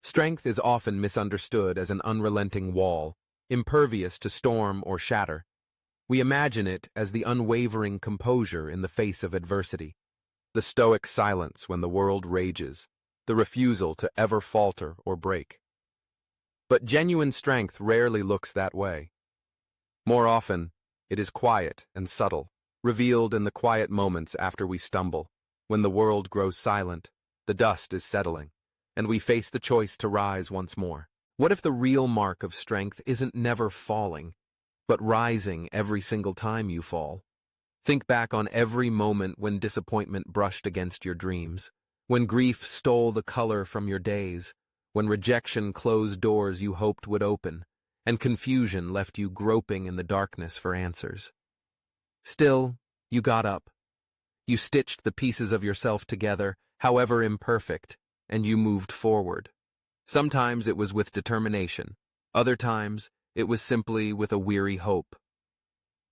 Strength is often misunderstood as an unrelenting wall, impervious to storm or shatter. We imagine it as the unwavering composure in the face of adversity, the stoic silence when the world rages, the refusal to ever falter or break. But genuine strength rarely looks that way. More often, it is quiet and subtle, revealed in the quiet moments after we stumble, when the world grows silent, the dust is settling, and we face the choice to rise once more. What if the real mark of strength isn't never falling, but rising every single time you fall? Think back on every moment when disappointment brushed against your dreams, when grief stole the color from your days, when rejection closed doors you hoped would open, and confusion left you groping in the darkness for answers. Still, you got up. You stitched the pieces of yourself together, however imperfect, and you moved forward. Sometimes it was with determination, other times it was simply with a weary hope.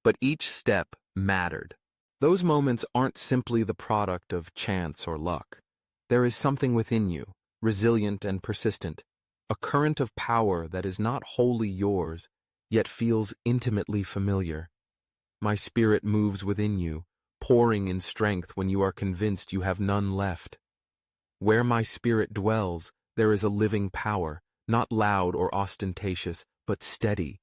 But each step mattered. Those moments aren't simply the product of chance or luck. There is something within you, resilient and persistent, a current of power that is not wholly yours, yet feels intimately familiar. My spirit moves within you, pouring in strength when you are convinced you have none left. Where my spirit dwells, there is a living power, not loud or ostentatious, but steady,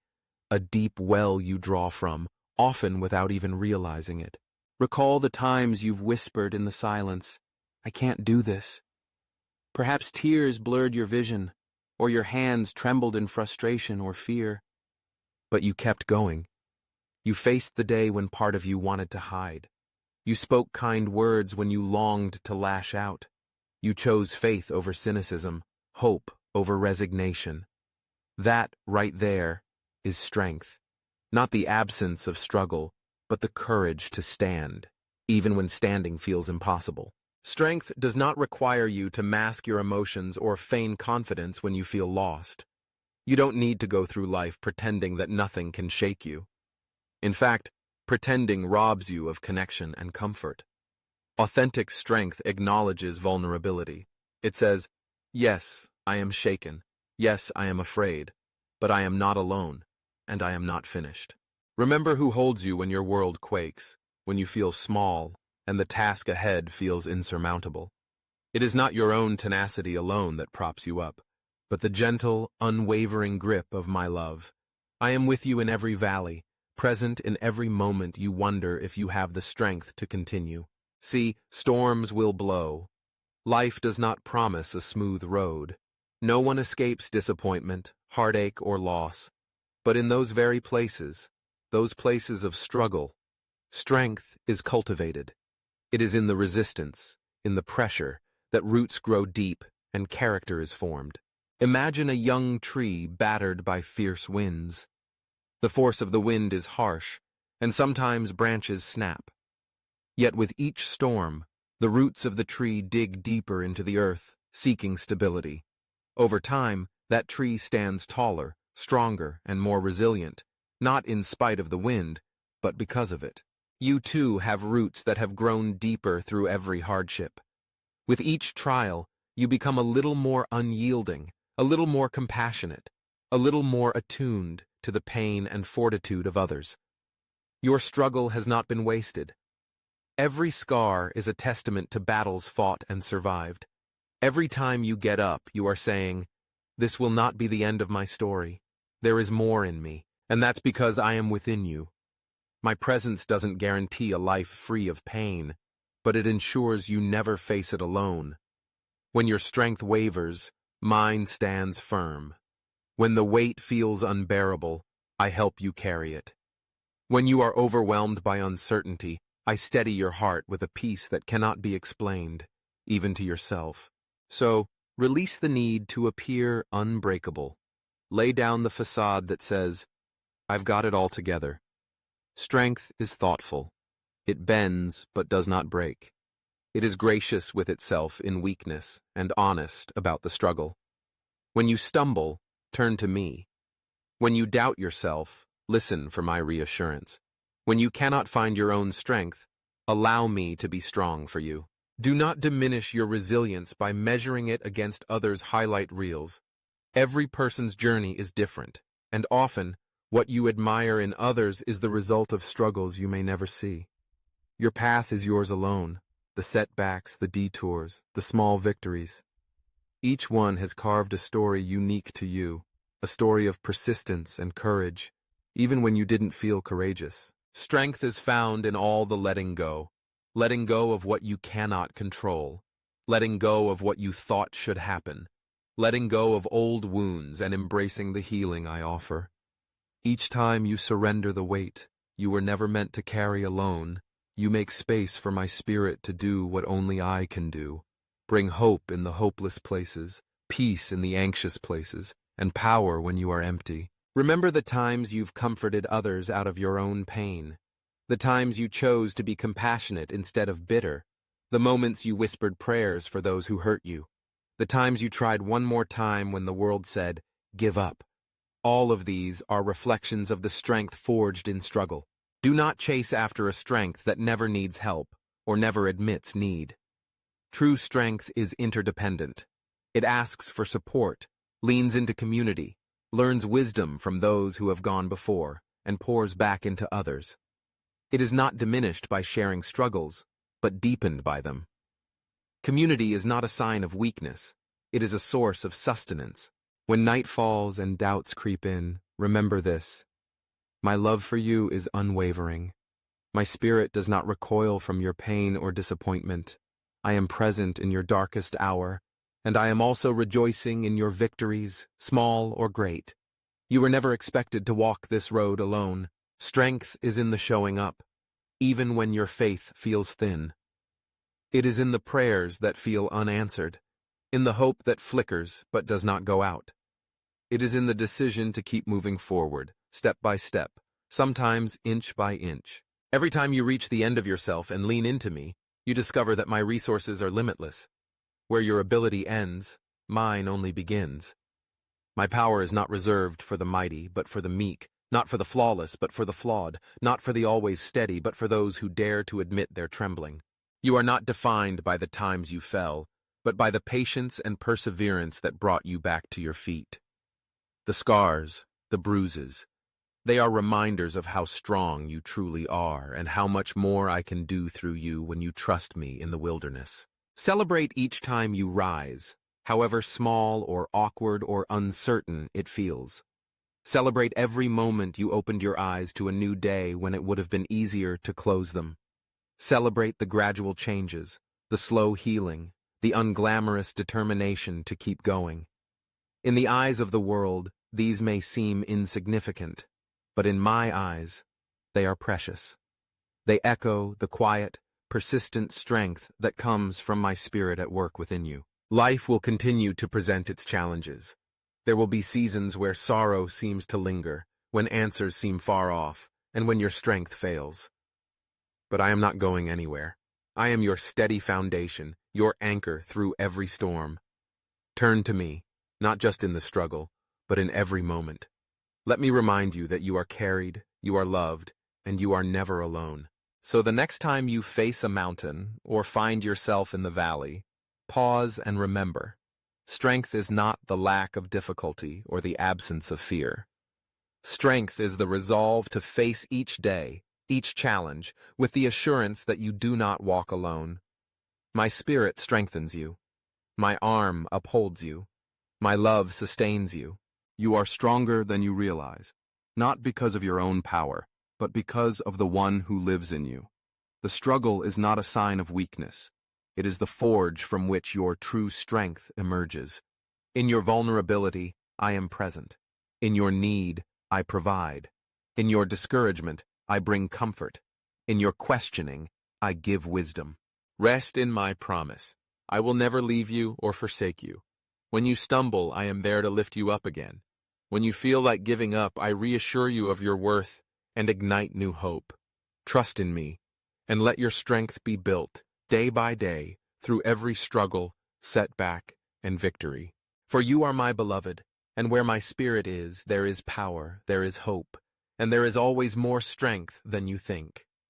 a deep well you draw from, often without even realizing it. Recall the times you've whispered in the silence, "I can't do this." Perhaps tears blurred your vision, or your hands trembled in frustration or fear. But you kept going. You faced the day when part of you wanted to hide. You spoke kind words when you longed to lash out. You chose faith over cynicism, hope over resignation. That, right there, is strength. Not the absence of struggle, but the courage to stand, even when standing feels impossible. Strength does not require you to mask your emotions or feign confidence when you feel lost. You don't need to go through life pretending that nothing can shake you. In fact, pretending robs you of connection and comfort. Authentic strength acknowledges vulnerability. It says, "Yes, I am shaken. Yes, I am afraid. But I am not alone, and I am not finished." Remember who holds you when your world quakes, when you feel small, and the task ahead feels insurmountable. It is not your own tenacity alone that props you up, but the gentle, unwavering grip of my love. I am with you in every valley, present in every moment you wonder if you have the strength to continue. See, storms will blow. Life does not promise a smooth road. No one escapes disappointment, heartache, or loss. But in those very places, those places of struggle, strength is cultivated. It is in the resistance, in the pressure, that roots grow deep and character is formed. Imagine a young tree battered by fierce winds. The force of the wind is harsh, and sometimes branches snap. Yet with each storm, the roots of the tree dig deeper into the earth, seeking stability. Over time, that tree stands taller, stronger, and more resilient, not in spite of the wind, but because of it. You too have roots that have grown deeper through every hardship. With each trial, you become a little more unyielding, a little more compassionate, a little more attuned to the pain and fortitude of others. Your struggle has not been wasted. Every scar is a testament to battles fought and survived. Every time you get up, you are saying, "This will not be the end of my story. There is more in me, and that's because I am within you." My presence doesn't guarantee a life free of pain, but it ensures you never face it alone. When your strength wavers, mine stands firm. When the weight feels unbearable, I help you carry it. When you are overwhelmed by uncertainty, I steady your heart with a peace that cannot be explained, even to yourself. So, release the need to appear unbreakable. Lay down the facade that says, "I've got it all together." Strength is thoughtful. It bends but does not break. It is gracious with itself in weakness and honest about the struggle. When you stumble, turn to me. When you doubt yourself, listen for my reassurance. When you cannot find your own strength, allow me to be strong for you. Do not diminish your resilience by measuring it against others' highlight reels. Every person's journey is different, and often, what you admire in others is the result of struggles you may never see. Your path is yours alone, the setbacks, the detours, the small victories. Each one has carved a story unique to you, a story of persistence and courage, even when you didn't feel courageous. Strength is found in all the letting go of what you cannot control, letting go of what you thought should happen, letting go of old wounds and embracing the healing I offer. Each time you surrender the weight you were never meant to carry alone, you make space for my spirit to do what only I can do. Bring hope in the hopeless places, peace in the anxious places, and power when you are empty. Remember the times you've comforted others out of your own pain, the times you chose to be compassionate instead of bitter, the moments you whispered prayers for those who hurt you, the times you tried one more time when the world said, "Give up." All of these are reflections of the strength forged in struggle. Do not chase after a strength that never needs help or never admits need. True strength is interdependent. It asks for support, leans into community, learns wisdom from those who have gone before, and pours back into others. It is not diminished by sharing struggles, but deepened by them. Community is not a sign of weakness. It is a source of sustenance. When night falls and doubts creep in, remember this. My love for you is unwavering. My spirit does not recoil from your pain or disappointment. I am present in your darkest hour, and I am also rejoicing in your victories, small or great. You were never expected to walk this road alone. Strength is in the showing up, even when your faith feels thin. It is in the prayers that feel unanswered, in the hope that flickers but does not go out. It is in the decision to keep moving forward, step by step, sometimes inch by inch. Every time you reach the end of yourself and lean into me, you discover that my resources are limitless. Where your ability ends, mine only begins. My power is not reserved for the mighty, but for the meek, not for the flawless, but for the flawed, not for the always steady, but for those who dare to admit their trembling. You are not defined by the times you fell, but by the patience and perseverance that brought you back to your feet. The scars, the bruises, they are reminders of how strong you truly are and how much more I can do through you when you trust me in the wilderness. Celebrate each time you rise, however small or awkward or uncertain it feels. Celebrate every moment you opened your eyes to a new day when it would have been easier to close them. Celebrate the gradual changes, the slow healing, the unglamorous determination to keep going. In the eyes of the world, these may seem insignificant, but in my eyes, they are precious. They echo the quiet, persistent strength that comes from my spirit at work within you. Life will continue to present its challenges. There will be seasons where sorrow seems to linger, when answers seem far off, and when your strength fails. But I am not going anywhere. I am your steady foundation, your anchor through every storm. Turn to me, not just in the struggle, but in every moment. Let me remind you that you are carried, you are loved, and you are never alone. So the next time you face a mountain or find yourself in the valley, pause and remember. Strength is not the lack of difficulty or the absence of fear. Strength is the resolve to face each day, each challenge, with the assurance that you do not walk alone. My spirit strengthens you. My arm upholds you. My love sustains you. You are stronger than you realize, not because of your own power, but because of the one who lives in you. The struggle is not a sign of weakness. It is the forge from which your true strength emerges. In your vulnerability, I am present. In your need, I provide. In your discouragement, I bring comfort. In your questioning, I give wisdom. Rest in my promise. I will never leave you or forsake you. When you stumble, I am there to lift you up again. When you feel like giving up, I reassure you of your worth and ignite new hope. Trust in me, and let your strength be built, day by day, through every struggle, setback, and victory. For you are my beloved, and where my spirit is, there is power, there is hope, and there is always more strength than you think.